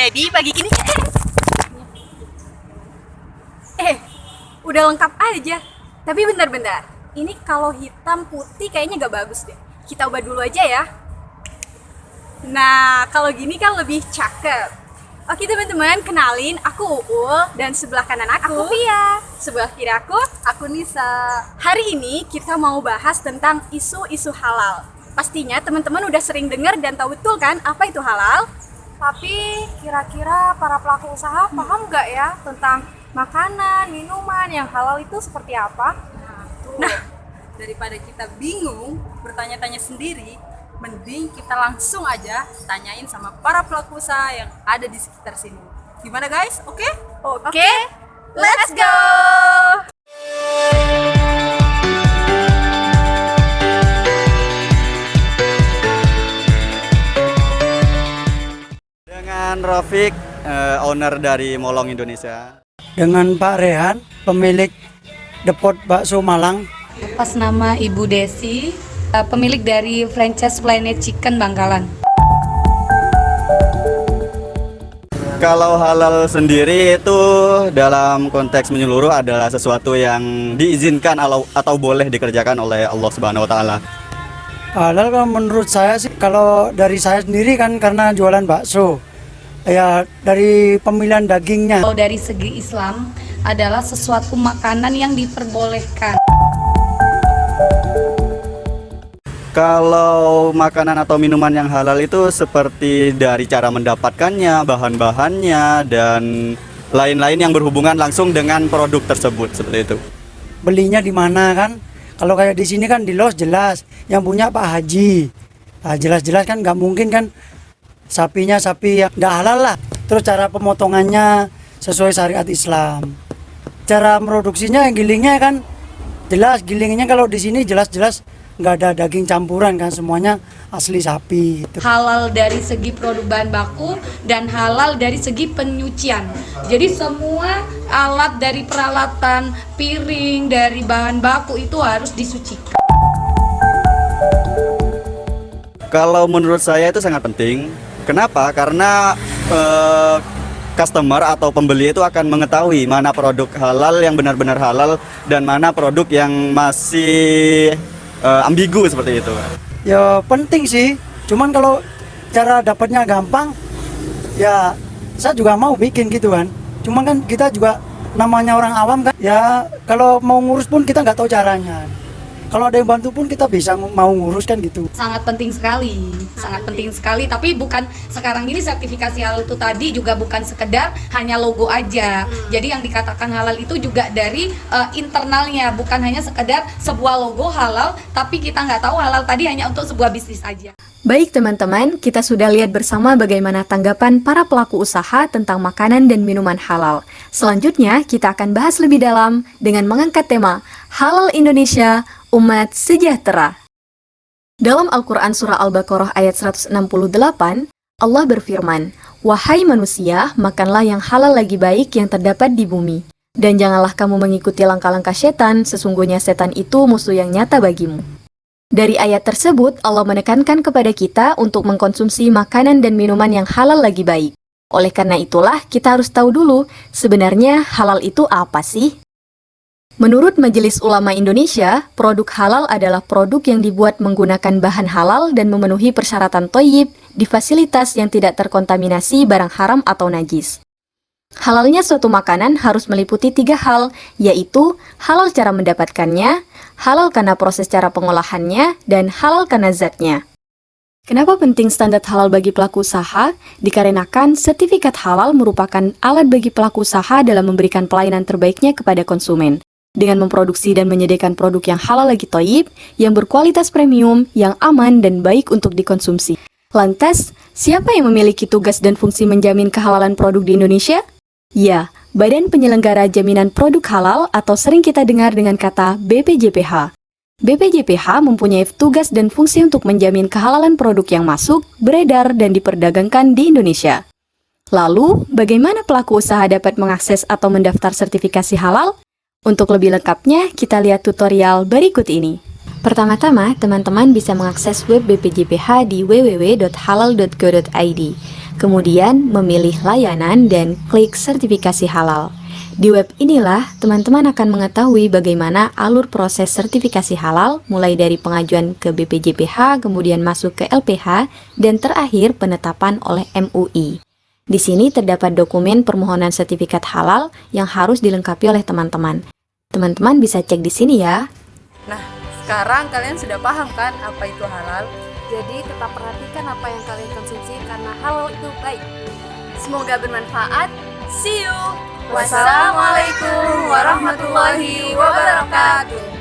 Jadi pagi ini udah lengkap aja. Tapi bentar-bentar. Ini kalau hitam putih kayaknya gak bagus deh. Kita ubah dulu aja ya. Nah, kalau gini kan lebih cakep. Oke teman-teman, kenalin aku Uul dan sebelah kanan aku Pia. Sebelah kiri aku Nisa. Hari ini kita mau bahas tentang isu-isu halal. Pastinya teman-teman udah sering dengar dan tahu betul kan apa itu halal? Tapi kira-kira para pelaku usaha paham nggak ya tentang makanan, minuman yang halal itu seperti apa? Nah, daripada kita bingung bertanya-tanya sendiri, mending kita langsung aja tanyain sama para pelaku usaha yang ada di sekitar sini. Gimana guys? Oke? Oke, Let's go! Dengan Rafiq, owner dari Molong Indonesia. Dengan Pak Rehan, pemilik Depot Bakso Malang. Atas nama Ibu Desi, pemilik dari franchise Planet Chicken Bangkalan. Kalau halal sendiri itu dalam konteks menyeluruh adalah sesuatu yang diizinkan atau boleh dikerjakan oleh Allah Subhanahu wa taala. Halal kalau menurut saya sih, kalau dari saya sendiri kan karena jualan bakso. Ya dari pemilihan dagingnya. Kalau dari segi Islam adalah sesuatu makanan yang diperbolehkan. Kalau makanan atau minuman yang halal itu seperti dari cara mendapatkannya, bahan-bahannya, dan lain-lain yang berhubungan langsung dengan produk tersebut, seperti itu. Belinya di mana kan? Kalau kayak di sini kan di Los jelas, yang punya Pak Haji. Nah, jelas-jelas kan nggak mungkin kan sapinya sapi yang nggak halal lah. Terus cara pemotongannya sesuai syariat Islam. Cara produksinya, gilingnya kan jelas, gilingnya kalau di sini jelas-jelas nggak ada daging campuran kan, semuanya asli sapi gitu. Halal dari segi produk bahan baku dan halal dari segi penyucian. Jadi semua alat dari peralatan, piring, dari bahan baku itu harus disucikan. Kalau menurut saya itu sangat penting. Kenapa? Karena customer atau pembeli itu akan mengetahui mana produk halal yang benar-benar halal dan mana produk yang masih ambigu seperti itu. Ya penting sih, cuman kalau cara dapatnya gampang, ya saya juga mau bikin gitu kan. Cuman kan kita juga namanya orang awam kan, ya kalau mau ngurus pun kita nggak tahu caranya. Kalau ada yang bantu pun kita bisa mau ngurus kan gitu. Sangat penting sekali, sangat penting sekali. Tapi bukan sekarang ini sertifikasi halal itu tadi juga bukan sekedar hanya logo aja. Jadi yang dikatakan halal itu juga dari internalnya, bukan hanya sekedar sebuah logo halal, tapi kita nggak tahu halal tadi hanya untuk sebuah bisnis aja. Baik teman-teman, kita sudah lihat bersama bagaimana tanggapan para pelaku usaha tentang makanan dan minuman halal. Selanjutnya, kita akan bahas lebih dalam dengan mengangkat tema Halal Indonesia, Umat Sejahtera. Dalam Al-Quran Surah Al-Baqarah ayat 168, Allah berfirman, "Wahai manusia, makanlah yang halal lagi baik yang terdapat di bumi. Dan janganlah kamu mengikuti langkah-langkah setan, sesungguhnya setan itu musuh yang nyata bagimu." Dari ayat tersebut, Allah menekankan kepada kita untuk mengkonsumsi makanan dan minuman yang halal lagi baik. Oleh karena itulah, kita harus tahu dulu, sebenarnya halal itu apa sih? Menurut Majelis Ulama Indonesia, produk halal adalah produk yang dibuat menggunakan bahan halal dan memenuhi persyaratan thayyib di fasilitas yang tidak terkontaminasi barang haram atau najis. Halalnya suatu makanan harus meliputi 3 hal, yaitu halal cara mendapatkannya, halal karena proses cara pengolahannya, dan halal karena zatnya. Kenapa penting standar halal bagi pelaku usaha? Dikarenakan sertifikat halal merupakan alat bagi pelaku usaha dalam memberikan pelayanan terbaiknya kepada konsumen. Dengan memproduksi dan menyediakan produk yang halal lagi thayyib, yang berkualitas premium, yang aman dan baik untuk dikonsumsi. Lantas, siapa yang memiliki tugas dan fungsi menjamin kehalalan produk di Indonesia? Ya, Badan Penyelenggara Jaminan Produk Halal atau sering kita dengar dengan kata BPJPH. BPJPH mempunyai tugas dan fungsi untuk menjamin kehalalan produk yang masuk, beredar, dan diperdagangkan di Indonesia. Lalu, bagaimana pelaku usaha dapat mengakses atau mendaftar sertifikasi halal? Untuk lebih lengkapnya, kita lihat tutorial berikut ini. Pertama-tama, teman-teman bisa mengakses web BPJPH di www.halal.go.id. kemudian memilih layanan dan klik sertifikasi halal. Di web inilah teman-teman akan mengetahui bagaimana alur proses sertifikasi halal mulai dari pengajuan ke BPJPH, kemudian masuk ke LPH, dan terakhir penetapan oleh MUI. Di sini terdapat dokumen permohonan sertifikat halal yang harus dilengkapi oleh teman-teman. Teman-teman bisa cek di sini ya. Nah, sekarang kalian sudah paham kan apa itu halal? Jadi tetap perhatikan apa yang kalian konsumsi karena halal itu baik. Semoga bermanfaat. See you. Wassalamualaikum warahmatullahi wabarakatuh.